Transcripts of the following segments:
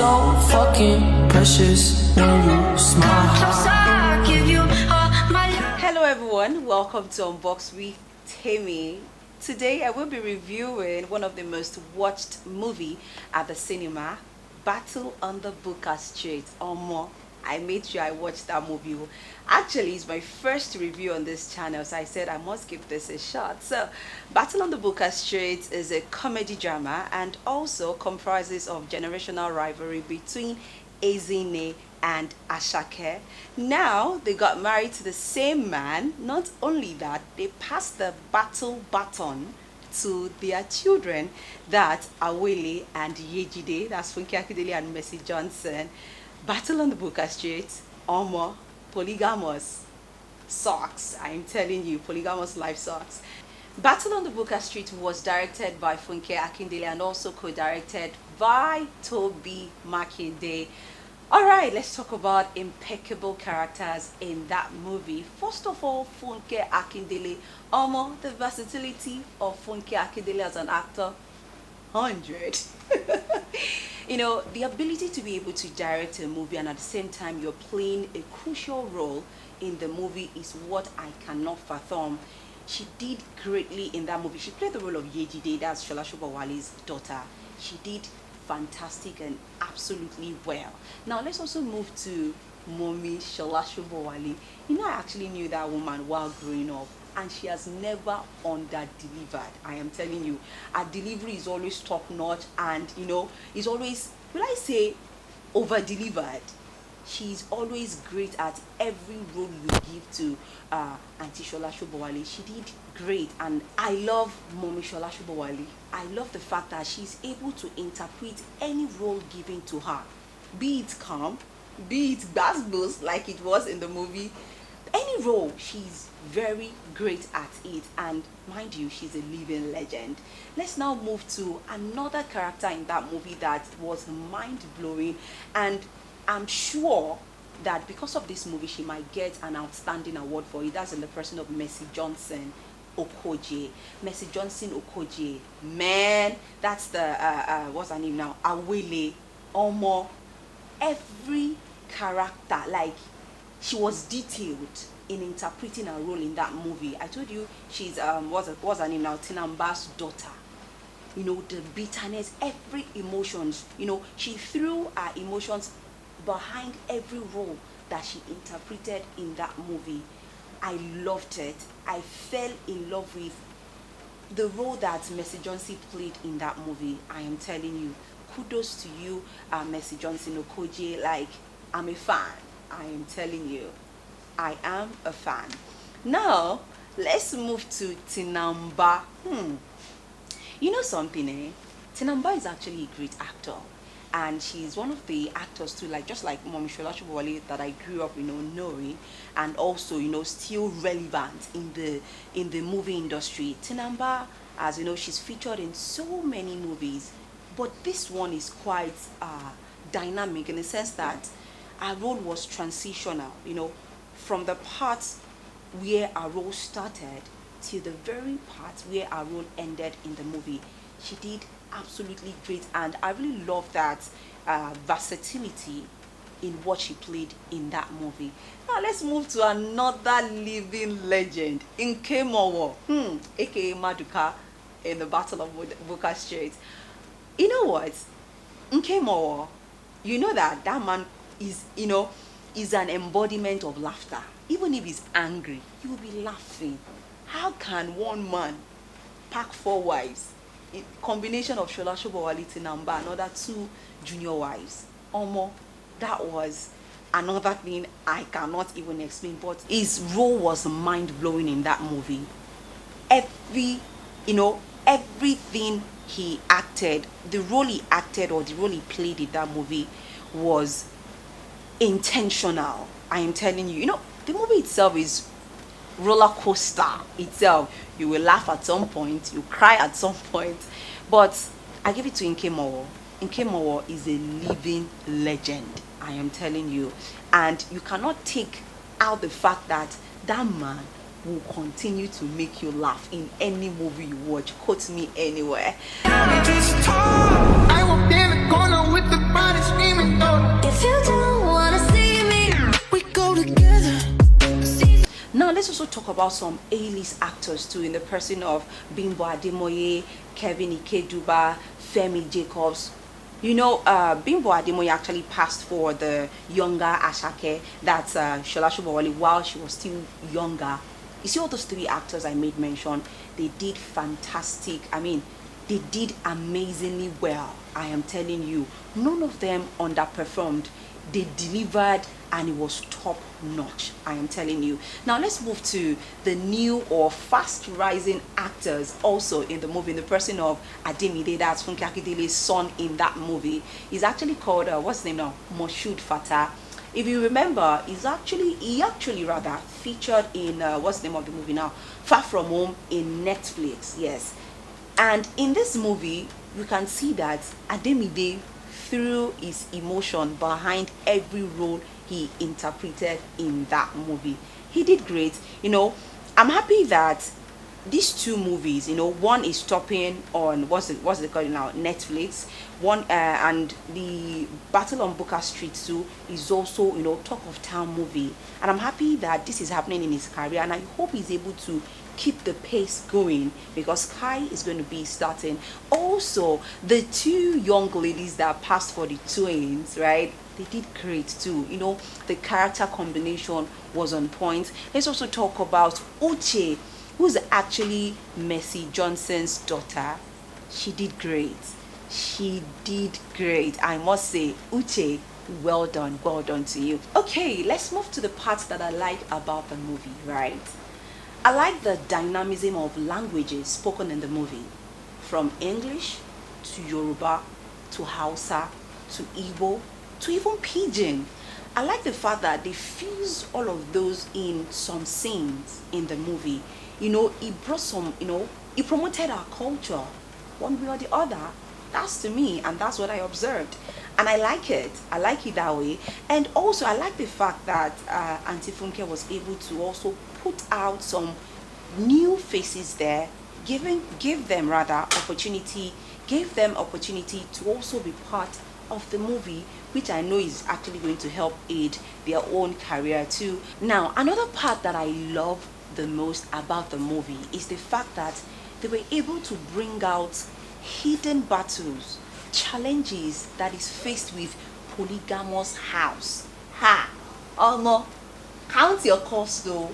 so fucking precious when you smile. Hello everyone, welcome to Unbox with Tammy. Today I will be reviewing one of the most watched movie at the cinema, Battle on the Buka Street. I made sure I watched that movie. Actually, it's my first review on this channel, so I said I must give this a shot. So, Battle on the Buka Street is a comedy drama and also comprises of generational rivalry between Ezine and Ashake. Now, they got married to the same man. Not only that, they passed the battle baton to their children, that Awele and Yejide, that's Funke, Akindele and Mercy Johnson. Battle on the Buka Street, Polygamous sucks. I'm telling you, Polygamous life sucks. Battle on the Buka Street was directed by Funke Akindele and also co-directed by Toby Makinde. Alright, let's talk about impeccable characters in that movie. First of all, Funke Akindele. The versatility of Funke Akindele as an actor, 100. You know, the ability to be able to direct a movie and at the same time you're playing a crucial role in the movie is what I cannot fathom. She did greatly in that movie. She played the role of Yejide, that's Sola Sobowale's daughter. She did fantastic and absolutely well. Now let's also move to Mommy Sola Sobowale. You know, I actually knew that woman while growing up, and she has never under-delivered. I am telling you, her delivery is always top-notch, and you know, is always, will I say, over-delivered. She's always great at every role you give to Auntie Sola Sobowale. She did great, and I love Mommy Sola Sobowale. I love the fact that she's able to interpret any role given to her, be it calm, be it bass like it was in the movie. Any role, she's very great at it, and mind you, she's a living legend. Let's now move to another character in that movie that was mind-blowing, and I'm sure that because of this movie she might get an outstanding award for it. That's in the person of Mercy Johnson Okoje. Mercy Johnson Okoje, man, that's the what's her name now, Awele. Every character, like, she was detailed in interpreting her role in that movie. I told you she's what's her name now, Tinamba's daughter. You know, the bitterness, every emotions, you know, she threw her emotions behind every role that she interpreted in that movie. I loved it. I fell in love with the role that Mercy Johnson played in that movie. I am telling you, kudos to you, Mercy Johnson Okoje. Like, I'm a fan. I am telling you, I am a fan. Now, let's move to Tinamba. You know something, eh? Tinamba is actually a great actor, and she's one of the actors too, like just like Mommy Sola Sobowale that I grew up, you know, knowing, and also, you know, still relevant in the movie industry. Tinamba, as you know, she's featured in so many movies, but this one is quite dynamic in the sense that our role was transitional, you know, from the part where our role started to the very part where our role ended in the movie. She did absolutely great, and I really love that versatility in what she played in that movie. Now let's move to another living legend, Nkemowo, aka Maduka in the Battle of Buka Street. You know what? Nkemowo, you know that man is, you know, is an embodiment of laughter. Even if he's angry, he will be laughing. How can one man pack 4 wives? A combination of Sola Sobowale, Tinamba, another 2 junior wives. That was another thing I cannot even explain. But his role was mind-blowing in that movie. Everything he acted, the role he acted or the role he played in that movie was intentional. I am telling you, you know, the movie itself is roller coaster itself. You will laugh at some point, you cry at some point, but I give it to Nkemowo. Nkemowo is a living legend, I am telling you, and you cannot take out the fact that that man will continue to make you laugh in any movie you watch. Quote me anywhere. I will be in the corner with the body screaming. about some A-list actors too, in the person of Bimbo Ademoye, Kevin Ikeduba, Femi Jacobs. You know, Bimbo Ademoye actually passed for the younger Ashake, that's Sola Sobowale, while she was still younger. You see all those three actors I made mention, they did fantastic. I mean, they did amazingly well. I am telling you, none of them underperformed. They delivered and it was top notch. I am telling you. Now let's move to the new or fast rising actors also in the movie, in the person of Ademide, that's Funke Akindele's son in that movie. He's actually called what's his name now, Moshood Fatah. If you remember, he actually rather featured in what's the name of the movie now, Far From Home, in Netflix. Yes. And in this movie you can see that Ademide threw his emotion behind every role he interpreted in that movie. He did great. You know, I'm happy that these two movies, you know, one is stopping on what's it called now, Netflix. One and the Battle on Buka Street 2 is also, you know, talk of town movie, and I'm happy that this is happening in his career, and I hope he's able to keep the pace going, because Kai is going to be starting. Also, the two young ladies that passed for the twins, right, they did great too. You know, the character combination was on point. Let's also talk about Uche, who's actually Mercy Johnson's daughter. She did great. She did great, I must say. Uche, well done to you. Okay, let's move to the parts that I like about the movie, right? I like the dynamism of languages spoken in the movie, from English to Yoruba to Hausa to Igbo to even Pidgin. I like the fact that they fuse all of those in some scenes in the movie. You know, it brought some, you know, it promoted our culture one way or the other. That's to me, and that's what I observed, and I like it that way. And also I like the fact that Auntie Funke was able to also put out some new faces there, gave them opportunity to also be part of the movie, which I know is actually going to help aid their own career too. Now, another part that I love the most about the movie is the fact that they were able to bring out hidden battles, challenges that is faced with polygamous house. No, count your cost though.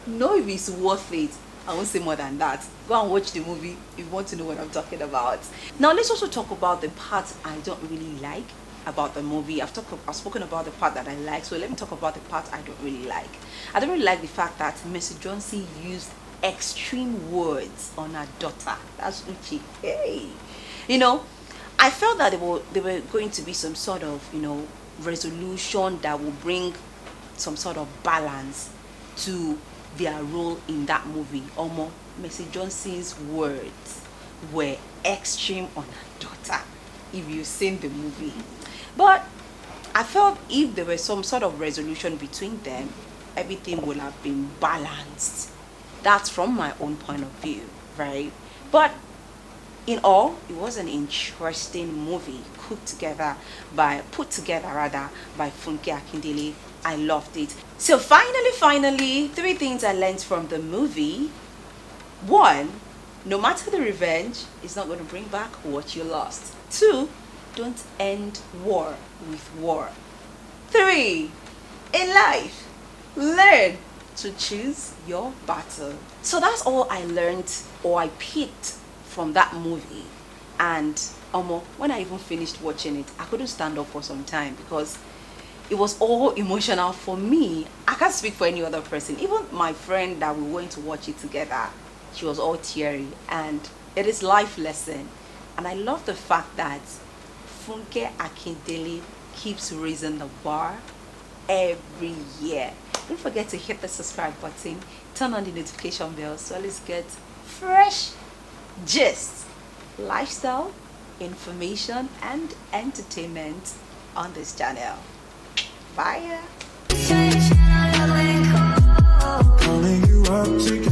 Know if it's worth it. I won't say more than that. Go and watch the movie if you want to know what I'm talking about. Now let's also talk about the parts I don't really like about the movie. I've spoken about the part that I like, so let me talk about the part I don't really like. I don't really like the fact that Mercy Johnson used extreme words on her daughter. That's Uchi. Hey, you know, I felt that there were going to be some sort of, you know, resolution that will bring some sort of balance to their role in that movie. Mercy Johnson's words were extreme on her daughter, if you've seen the movie. But I felt if there was some sort of resolution between them, everything would have been balanced. That's from my own point of view, right? But in all, it was an interesting movie put together by Funke Akindele. I loved it. So finally, 3 things I learned from the movie. 1, no matter the revenge, it's not going to bring back what you lost. 2, don't end war with war. 3, in life, learn to choose your battle. So that's all I learned, or I picked from that movie. And when I even finished watching it, I couldn't stand up for some time because it was all emotional for me. I can't speak for any other person. Even my friend that we went to watch it together, she was all teary, and it is life lesson. And I love the fact that Funke Akindele keeps raising the bar every year. Don't forget to hit the subscribe button, turn on the notification bell so let's get fresh gist, lifestyle, information and entertainment on this channel. Bye. Calling you up,